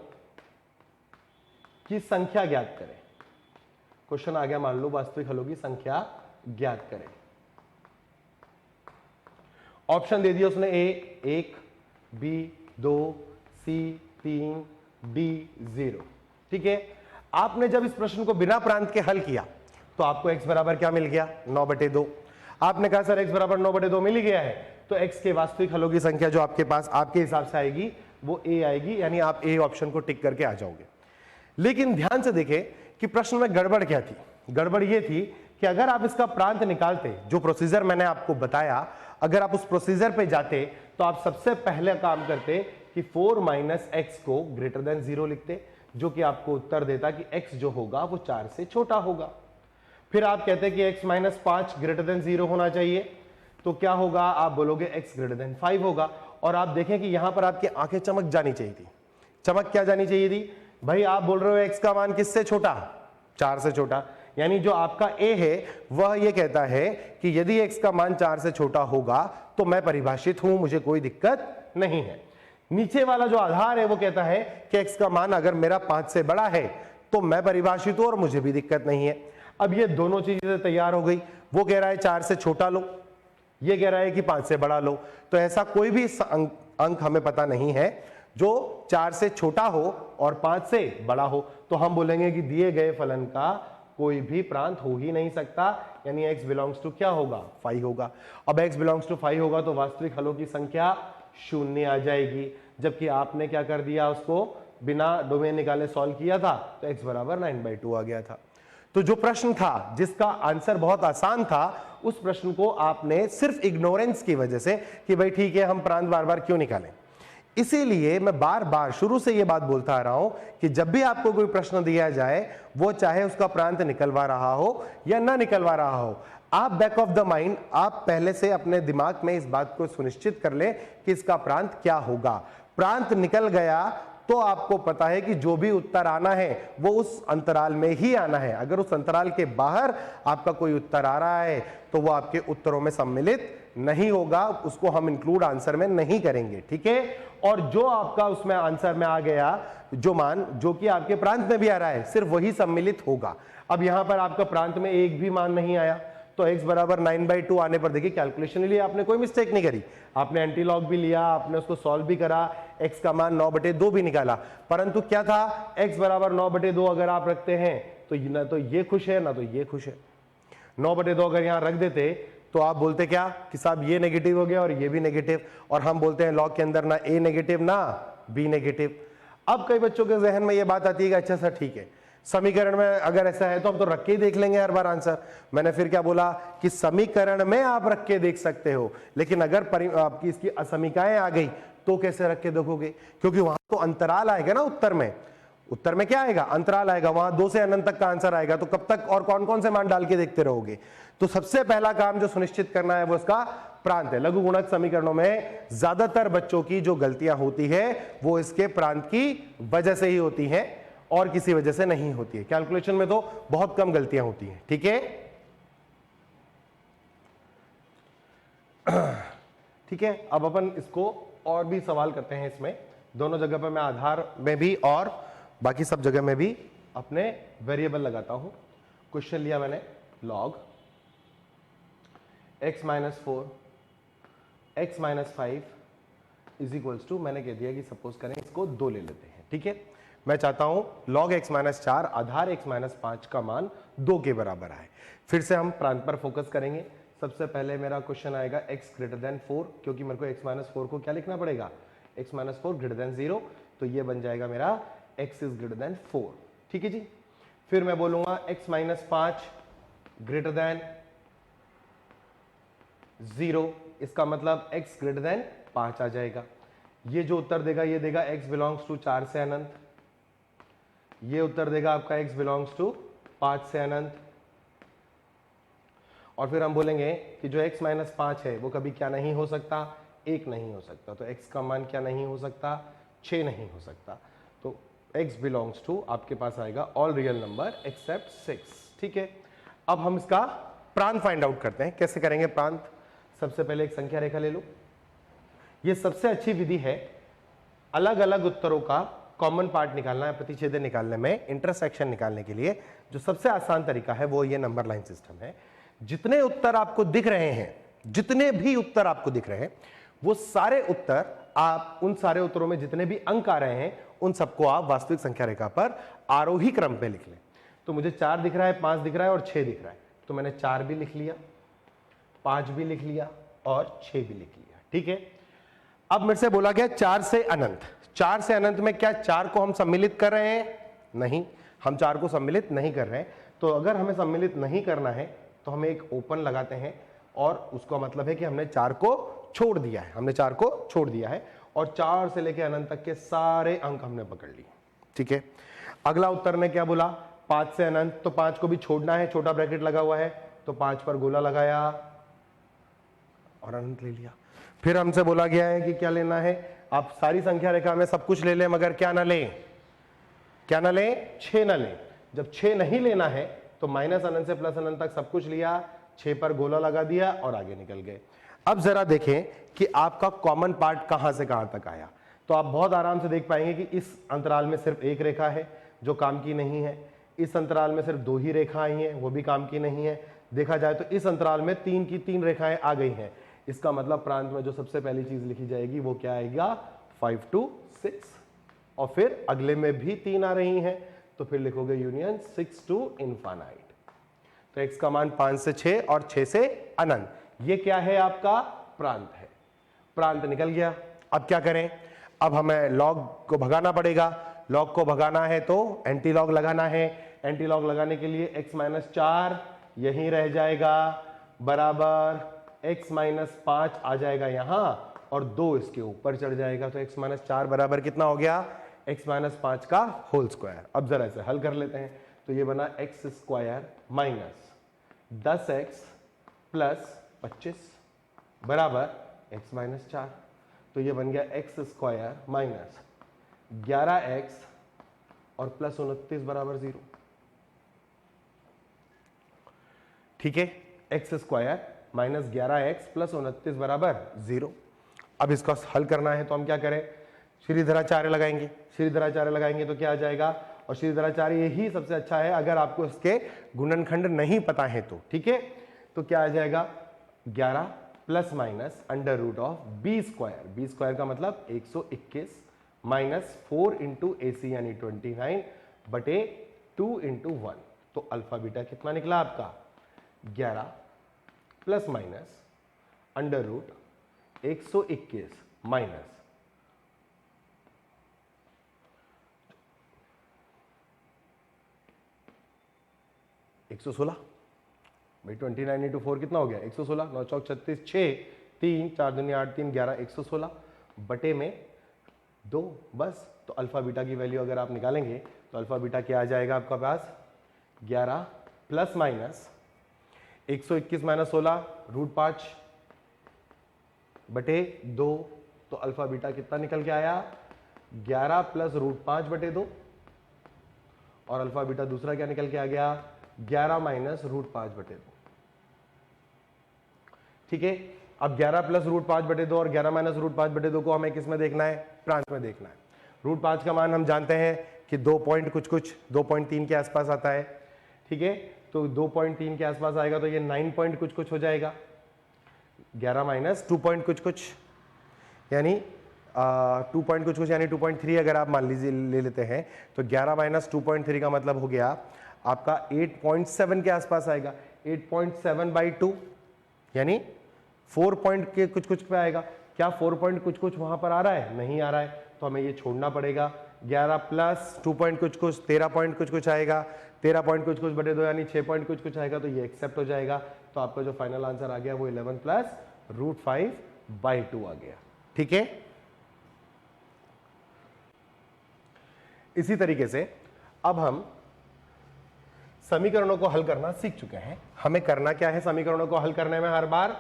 की संख्या ज्ञात करें। क्वेश्चन आ गया, मान लो वास्तविक हलों की संख्या ज्ञात करें। ऑप्शन दे दिया उसने, a 1, b 2, c 3, d 0, ठीक है। आपने जब इस प्रश्न को बिना प्रांत के हल किया तो आपको x बराबर क्या मिल गया, 9/2। आपने कहा सर x बराबर 9/2 मिल ही गया है, तो x के वास्तविक हलों की संख्या जो आपके पास आपके हिसाब से आएगी वो a आएगी, यानी आप a ऑप्शन को टिक करके आ जाओगे। लेकिन ध्यान से देखें कि प्रश्न में गड़बड़ क्या थी। गड़बड़ ये थी कि अगर आप इसका प्रांत निकालते, जो प्रोसीजर मैंने आपको बताया, अगर आप उस प्रोसीजर पे जाते तो आप सबसे पहले काम करते कि 4 माइनस एक्स को ग्रेटर देन 0 लिखते, जो कि आपको उत्तर देता कि x जो होगा वो 4 से छोटा होगा। फिर आप कहते कि x माइनस 5 ग्रेटर देन 0 होना चाहिए, तो क्या होगा, आप बोलोगे x ग्रेटर देन 5 होगा। और आप देखें कि यहां पर आपकी आंखें चमक जानी चाहिए थी। चमक क्या जानी चाहिए थी भाई, आप बोल रहे हो x का मान किससे छोटा, 4 से छोटा, यानी जो आपका a है वह ये कहता है कि यदि x का मान 4 से छोटा होगा तो मैं परिभाषित हूं, मुझे कोई दिक्कत नहीं है। नीचे वाला जो आधार है वो कहता है कि x का मान अगर मेरा 5 से बड़ा है तो मैं परिभाषित हूं और मुझे भी दिक्कत नहीं है। अब ये दोनों चीजें तैयार हो गई, वो कह रहा है 4 से छोटा लो, ये कह रहा है कि 5 से बड़ा लो, तो ऐसा कोई भी अंक हमें पता नहीं है जो 4 से छोटा हो और 5 से बड़ा हो, तो हम बोलेंगे कि दिए गए फलन का कोई भी प्रांत हो ही नहीं सकता, यानी x बिलोंग्स टू क्या होगा, 5 होगा। अब x बिलोंग्स टू 5 होगा तो वास्तविक हलों की संख्या 0 आ जाएगी, जबकि आपने क्या कर दिया, उसको बिना डोमेन निकाले सॉल्व किया था, तो x बराबर 9/2 आ गया था। तो जो प्रश्न था जिसका आंसर बहुत आसान था, उस प्रश्न को आपने सिर्फ इग्नोरेंस की वजह से कि भाई ठीक है हम प्रांत बार बार क्यों निकालें, इसीलिए मैं बार बार शुरू से ये बात बोलता आ रहा हूं कि जब भी आपको कोई प्रश्न दिया जाए, वो चाहे उसका प्रांत निकलवा रहा हो या ना निकलवा रहा हो, आप बैक ऑफ द माइंड आप पहले से अपने दिमाग में इस बात को सुनिश्चित कर ले कि इसका प्रांत क्या होगा। प्रांत निकल गया तो आपको पता है कि जो भी उत्तर आना है वो उस अंतराल में ही आना है। अगर उस अंतराल के बाहर आपका कोई उत्तर आ रहा है तो वो आपके उत्तरों में सम्मिलित नहीं होगा, उसको हम इंक्लूड आंसर में नहीं करेंगे, ठीक है। और जो आपका उसमें आंसर में आ गया जो मान, जो कि आपके प्रांत में भी आ रहा है, सिर्फ वही सम्मिलित होगा। अब यहां पर आपका प्रांत में एक भी मान नहीं आया, तो x बराबर 9/2 आने पर देखिए कैलकुलेशन के लिए आपने कोई मिस्टेक नहीं करी, आपने एंटी लॉग भी लिया, आपने उसको सॉल्व भी करा, x का मान 9/2 भी निकाला, परंतु क्या था, x बराबर 9/2 अगर आप रखते हैं तो ना तो ये खुश है ना तो ये खुश है। 9/2 अगर यहाँ रख देते तो आप बोलते क्या कि साहब ये नेगेटिव हो गया और ये भी नेगेटिव, और हम बोलते हैं लॉग के अंदर ना a नेगेटिव ना b नेगेटिव। अब कई बच्चों के जहन में ये बात आती है कि अच्छा सर ठीक है, समीकरण में अगर ऐसा है तो हम तो रख के ही देख लेंगे हर बार आंसर। मैंने फिर क्या बोला कि समीकरण में आप रख के देख सकते हो, लेकिन अगर आपकी इसकी असमीकाएं आ गई तो कैसे रख के देखोगे, क्योंकि वहां तो अंतराल आएगा ना उत्तर में, उत्तर में क्या आएगा, अंतराल आएगा, वहां 2 से अनंत तक का आंसर आएगा। तो कब तक और कौन कौन से मान डाल के देखते रहोगे। तो सबसे पहला काम जो सुनिश्चित करना है वो इसका प्रांत है। लघु गुणक समीकरणों में ज्यादातर बच्चों की जो गलतियां होती है वो इसके प्रांत की वजह से ही होती हैं और किसी वजह से नहीं होती है। कैलकुलेशन में तो बहुत कम गलतियां होती हैं। ठीक है, ठीक है। अब अपन इसको और भी सवाल करते हैं। इसमें दोनों जगह पर मैं आधार में भी और बाकी सब जगह में भी अपने वेरिएबल लगाता हूं। क्वेश्चन लिया मैंने log x minus 4 x minus 5 is equals to, मैंने कह दिया कि सपोज करें इसको 2 ले लेते हैं। ठीक है, मैं चाहता हूं log x माइनस 4 आधार x माइनस 5 का मान 2 के बराबर आए। फिर से हम प्रांत पर फोकस करेंगे। सबसे पहले मेरा क्वेश्चन आएगा x ग्रेटर देन 4, क्योंकि मेरे को x माइनस 4 को क्या लिखना पड़ेगा, x माइनस 4 ग्रेटर देन 0। तो ये बन जाएगा मेरा x इज ग्रेटर देन 4। ठीक है जी। फिर मैं बोलूंगा x माइनस 5 ग्रेटर देन 0, इसका मतलब x ग्रेटर देन 5 आ जाएगा। ये जो उत्तर देगा ये देगा x बिलोंग्स टू 4 से अनंत, ये उत्तर देगा आपका x बिलोंग्स टू 5 से अनंत। और फिर हम बोलेंगे कि जो x माइनस 5 है वो कभी क्या नहीं हो सकता, 1 नहीं हो सकता। तो x का मान क्या नहीं हो सकता, 6 नहीं हो सकता। तो x बिलोंग्स टू आपके पास आएगा ऑल रियल नंबर एक्सेप्ट 6। ठीक है, अब हम इसका प्रांत फाइंड आउट करते हैं। कैसे करेंगे प्रांत, सबसे पहले एक संख्या रेखा ले लो। ये सबसे अच्छी विधि है अलग अलग उत्तरों का कॉमन पार्ट निकालना है, प्रतिच्छेदन निकालने में, इंटरसेक्शन निकालने के लिए जो सबसे आसान तरीका है वो ये नंबर लाइन सिस्टम है। जितने उत्तर आपको दिख रहे हैं, जितने भी उत्तर आपको दिख रहे हैं, वो सारे उत्तर आप उन सारे उत्तरों में जितने भी अंक आ रहे हैं उन सबको आप वास्तविक संख्या रेखा पर आरोही क्रम पे लिख लें। तो मुझे 4 दिख रहा है, 5 दिख रहा है और 6 दिख रहा है, तो मैंने 4 भी लिख लिया, 5 भी लिख लिया और 6 भी लिख लिया। ठीक है, अब मेरे से बोला गया 4 से अनंत। 4 से अनंत में क्या 4 को हम सम्मिलित कर रहे हैं, नहीं, हम 4 को सम्मिलित नहीं कर रहे हैं। तो अगर हमें सम्मिलित नहीं करना है तो हम एक ओपन लगाते हैं और उसका मतलब है कि हमने 4 को छोड़ दिया है, हमने 4 को छोड़ दिया है और 4 से लेकर अनंत तक के सारे अंक हमने पकड़ लिए। ठीक है, अगला उत्तर ने क्या बोला, 5 से अनंत, तो 5 को भी छोड़ना है, छोटा ब्रैकेट लगा हुआ है, तो 5 पर गोला लगाया और अनंत ले लिया। फिर हमसे बोला गया है कि क्या लेना है, आप सारी संख्या रेखा में सब कुछ ले लें मगर क्या ना लें, क्या ना लें, 6 ना लें। जब 6 नहीं लेना है तो माइनस अनंत से प्लस अनंत तक सब कुछ लिया, 6 पर गोला लगा दिया और आगे निकल गए। अब जरा देखें कि आपका कॉमन पार्ट कहां से कहां तक आया। तो आप बहुत आराम से देख पाएंगे कि इस अंतराल में सिर्फ एक रेखा है जो काम की नहीं है, इस अंतराल में सिर्फ 2 ही रेखा आई हैं वो भी काम की नहीं है। देखा जाए तो इस अंतराल में 3 की 3 रेखाएं आ गई हैं। इसका मतलब प्रांत में जो सबसे पहली चीज लिखी जाएगी वो क्या आएगा, 5 to 6, और फिर अगले में भी 3 आ रही हैं तो फिर लिखोगे यूनियन 6 to इनफाइनाइट। तो x का मान 5 से 6 और 6 से अनंत, ये क्या है, आपका प्रांत है। प्रांत निकल गया। अब क्या करें, अब हमें लॉग को भगाना पड़ेगा। लॉग को भगाना है तो एंटी लॉग लगाना है। एंटी लॉग लगाने के लिए x माइनस 4 यहीं रह जाएगा बराबर x माइनस 5 आ जाएगा यहां और 2 इसके ऊपर चढ़ जाएगा। तो x माइनस 4 बराबर कितना हो गया, x माइनस 5 का होल स्क्वायर। अब जरा इसे हल कर लेते हैं। तो ये बना x square minus 10x plus 25 बराबर x माइनस 4। तो ये बन गया x स्क्वायर माइनस 11x और प्लस 29 बराबर 0। ठीक है, x square minus 11x plus 29 बराबर 0। अब इसका हल करना है तो हम क्या करें, श्रीधराचार्य लगाएंगे। श्रीधराचार्य लगाएंगे तो क्या आ जाएगा, और श्रीधराचार्य यही सबसे अच्छा है अगर आपको इसके गुणनखंड नहीं पता है तो। ठीक है, तो क्या आ जाएगा 11 plus minus under root of B square, B square का मतलब 121 माइनस 4 इंटू AC यानी 29 बटे 2 इंटू 1। तो अल्फा बीटा कितना निकला आपका, 11 plus minus under root 121 minus 116 भाई 29 इंटू 4 कितना हो गया 116, 9 चौक 36, 6 3 4 दूनी 8 3 11 116 बटे में 2 बस। तो अल्फा बीटा की वैल्यू अगर आप निकालेंगे तो अल्फा बीटा क्या आ जाएगा आपका पास 11 प्लस माइनस 121 माइनस 16 √5 बटे 2, तो अल्फा बीटा कितना निकल के आया 11 प्लस √5 बटे 2, और अल्फा बीटा दूसरा क्या निकल के आ गया 11 माइनस √5 बटे 2। ठीक है, अब 11 प्लस √5 बटे 2 और 11 माइनस √5 बटे 2 को हमें किस में देखना है, प्रांत में देखना है। √5 का मान हम जानते हैं कि 2 पॉइंट कुछ कुछ 2.3 के आसपास आता है। ठीक है, तो 2.3 के आसपास आएगा तो ये 9 पॉइंट कुछ कुछ हो जाएगा, 11 माइनस 2 पॉइंट कुछ कुछ यानी 2 पॉइंट कुछ कुछ यानी 2.3 अगर आप मान लीजिए ले लेते हैं तो 11 माइनस 2.3 का मतलब हो गया आपका 8.7 के आसपास आएगा। 8.7 बाई 2 यानी 4 पॉइंट के कुछ कुछ पे आएगा। क्या 4 पॉइंट कुछ कुछ वहां पर आ रहा है, नहीं आ रहा है, तो हमें ये छोड़ना पड़ेगा। 11 प्लस 2 पॉइंट कुछ कुछ 13 पॉइंट कुछ कुछ आएगा, 13 पॉइंट कुछ कुछ बटे 2 यानी 6 पॉइंट कुछ कुछ आएगा, तो ये एक्सेप्ट हो जाएगा। तो आपका जो फाइनल आंसर आ गया वो 11 प्लस √5 बाई 2 आ गया। ठीक है, इसी तरीके से अब हम समीकरणों को हल करना सीख चुके हैं। हमें करना क्या है समीकरणों को हल करने में, हर बार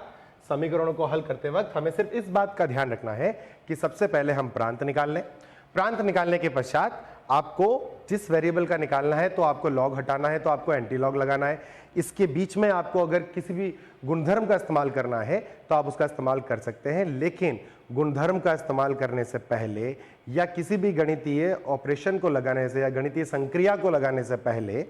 समीकरणों को हल करते वक्त हमें सिर्फ इस बात का ध्यान रखना है कि सबसे पहले हम प्रांत निकाल लें। प्रांत निकालने के पश्चात आपको जिस वेरिएबल का निकालना है तो आपको लॉग हटाना है, तो आपको एंटी लॉग लगाना है। इसके बीच में आपको अगर किसी भी गुणधर्म का इस्तेमाल करना है तो आप उसका इस्तेमाल कर सकते हैं, लेकिन गुणधर्म का इस्तेमाल करने से पहले या किसी भी गणितीय ऑपरेशन को लगाने से या गणितीय संक्रिया को लगाने से पहले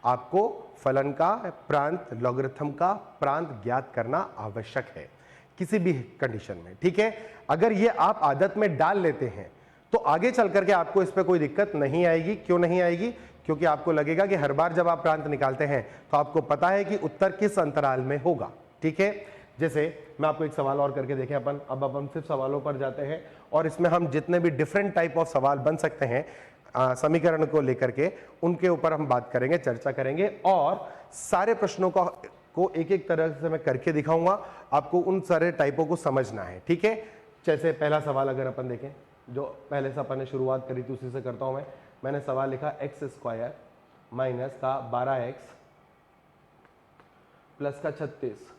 आपको फलन का प्रांत, लॉगरिथम का प्रांत ज्ञात करना आवश्यक है किसी भी कंडीशन में। ठीक है, अगर ये आप आदत में डाल लेते हैं तो आगे चल करके आपको इस पर कोई दिक्कत नहीं आएगी। क्यों नहीं आएगी? क्योंकि आपको लगेगा कि हर बार जब आप प्रांत निकालते हैं तो आपको पता है कि उत्तर किस अंतराल में होगा। ठीक है, जैसे मैं आपको एक सवाल और करके देखें अपन। अब अपन सिर्फ सवालों पर जाते हैं और इसमें हम जितने भी डिफरेंट टाइप ऑफ सवाल बन सकते हैं समीकरण को लेकर के, उनके ऊपर हम बात करेंगे, चर्चा करेंगे, और सारे प्रश्नों को एक एक तरह से मैं करके दिखाऊंगा। आपको उन सारे टाइपों को समझना है। ठीक है, जैसे पहला सवाल अगर अपन देखें, जो पहले से अपन ने शुरुआत करी थी उसी से करता हूं मैं। मैंने सवाल लिखा x² माइनस का 12x प्लस का 36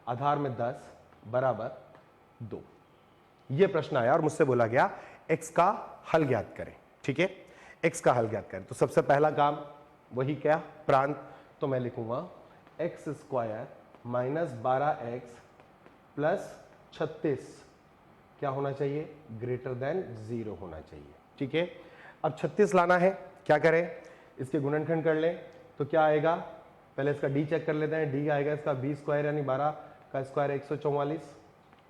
आधार में 10 बराबर 2। ये प्रश्न आया और मुझसे बोला गया x का हल ज्ञात करें। ठीक है, x का हल ज्ञात करें, तो सबसे पहला काम वही क्या, प्रांत। तो मैं लिखूंगा x² माइनस 12x प्लस 36 क्या होना चाहिए, ग्रेटर देन 0 होना चाहिए। ठीक है, अब 36 लाना है, क्या करें, इसके गुणनखंड कर लें तो क्या आएगा, पहले इसका d चेक कर लेते हैं। d आएगा इसका b² यानी 12 का स्क्वायर 144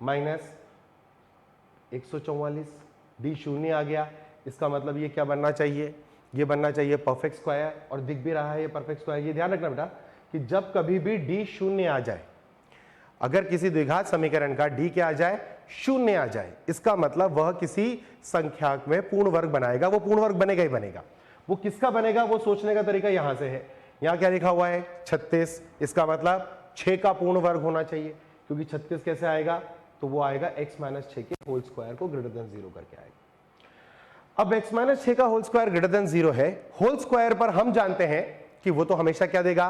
माइनस 144, d शून्य आ गया। इसका मतलब ये क्या बनना चाहिए, ये बनना चाहिए परफेक्ट स्क्वायर, और दिख भी रहा है ये परफेक्ट स्क्वायर। ये ध्यान रखना बेटा कि जब कभी भी d शून्य आ जाए, अगर किसी द्विघात समीकरण का d क्या आ जाए, शून्य आ जाए, इसका मतलब वह किसी संख्या में पूर्ण वर्ग बनाएगा। वो पूर्ण वर्ग बनेगा ही बनेगा। वो किसका बनेगा, वो सोचने का तरीका यहां से है। यहां क्या लिखा हुआ है 36, इसका मतलब 6 का पूर्ण वर्ग होना चाहिए, क्योंकि 36 कैसे आएगा, तो वो आएगा x माइनस 6 के होल स्क्वायर को ग्रेटर देन 0 करके आएगा। अब x माइनस 6 का होल स्क्वायर ग्रेटर देन 0 है। होल स्क्वायर पर हम जानते हैं कि वो तो हमेशा क्या देगा,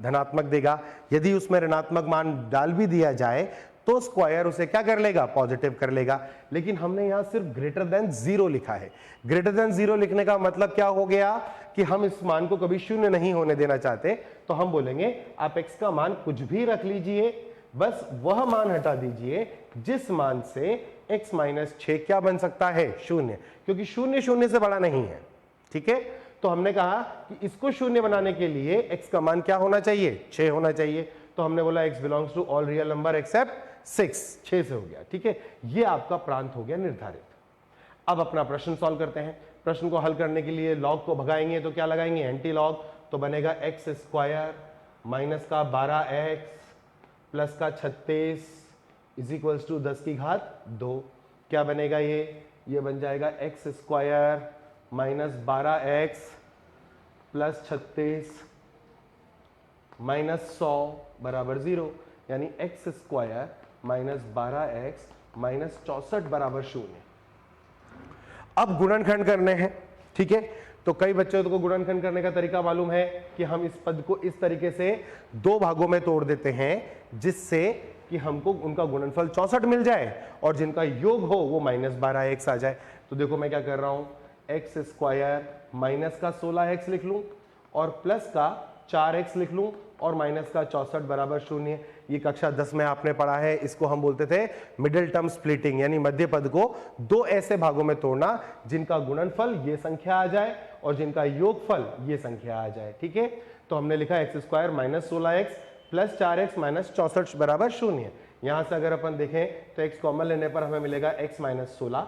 धनात्मक देगा। यदि उसमें ऋणात्मक मान डाल भी दिया जाए तो स्क्वायर उसे क्या कर लेगा, पॉजिटिव कर लेगा। लेकिन हमने यहां सिर्फ ग्रेटर देन 0 लिखा है। ग्रेटर देन 0 लिखने का मतलब क्या हो गया कि हम इस मान को कभी शून्य नहीं होने देना चाहते। तो हम बोलेंगे आप x का मान कुछ भी रख लीजिए, बस वह मान हटा दीजिए जिस मान से x माइनस 6 क्या बन सकता है, शून्य, क्योंकि शून्य शून्य से बड़ा नहीं है। ठीक है, तो हमने कहा कि इसको शून्य बनाने के लिए x का मान क्या होना चाहिए, 6 होना चाहिए। तो हमने बोला x belongs to all real number except 6, 6 से हो गया। ठीक है, ये आपका प्रांत हो गया निर्धारित। अब अपना प्रश्न सॉल्व करते हैं। प्रश्न को हल करने के लिए लॉग को भगाएंगे तो क्या लगाएंगे, एंटी लॉग। तो बनेगा x² माइनस का 12x प्लस का 36 इज इक्वल्स टू 10 की घात 2। क्या बनेगा ये बन जाएगा x² minus 12x plus 36 minus 100 बराबर 0, यानी x² माइनस 12x माइनस 64 बराबर 0। अब गुणनखंड करने हैं। ठीक है, तो कई बच्चों को गुणनखंड करने का तरीका मालूम है कि हम इस पद को इस तरीके से दो भागों में तोड़ देते हैं जिससे कि हमको उनका गुणनफल 64 मिल जाए और जिनका योग हो वो -12x आ जाए। तो देखो मैं क्या कर रहा हूं, एक्स स्क्वायर माइनस का 16x लिख लूं और प्लस का 4x लिख लूं और माइनस का 64 बराबर 0। ये कक्षा 10 में आपने पढ़ा है, इसको हम बोलते थे मिडिल टर्म स्प्लिटिंग, यानी मध्य पद को दो ऐसे भागों में तोड़ना जिनका गुणनफल ये संख्या आ जाए और जिनका योगफल ये संख्या आ जाए। ठीक है, तो हमने लिखा x square minus 16x plus 4x minus 64 बराबर 0। यहां से अगर अपन देखें तो x कॉमन लेने पर हमें मिलेगा x माइनस 16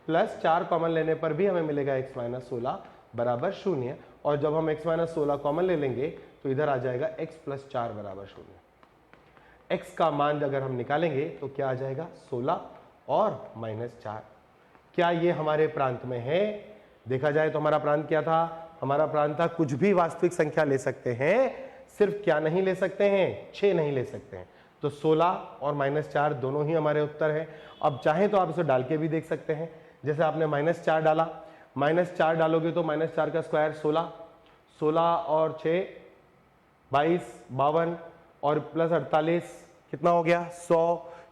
प्लस 4 कॉमन लेने पर भी हमें मिलेगा x माइनस 16 बराबर 0। और जब हम x माइनस 16 कॉमन ले लेंगे तो इधर आ जाएगा x प्लस 4 बराबर 0। x का मान अगर हम निकालेंगे तो क्या आ जाएगा 16 और माइनस 4। क्या ये हमारे प्रांत में है? देखा जाए तो हमारा प्रांत क्या था, हमारा प्रांत था कुछ भी वास्तविक संख्या ले सकते हैं, सिर्फ क्या नहीं ले सकते हैं, 6 नहीं ले सकते हैं। तो 16 और माइनस 4 दोनों ही हमारे उत्तर है। अब चाहें तो आप इसे डाल के भी देख सकते हैं, जैसे आपने -4 डाला, -4 डालोगे तो -4 का स्क्वायर 16, 16 और 6 22, 52 और प्लस 48 कितना हो गया 100,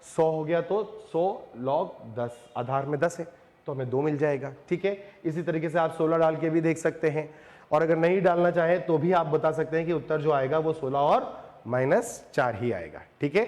100 हो गया तो 100 log 10, आधार में 10 है तो हमें 2 मिल जाएगा। ठीक है, इसी तरीके से आप 16 डाल के भी देख सकते हैं और अगर नहीं डालना चाहें तो भी आप बता सकते हैं कि उत्तर जो आएगा वो 16 और -4 ही आएगा। ठीक है।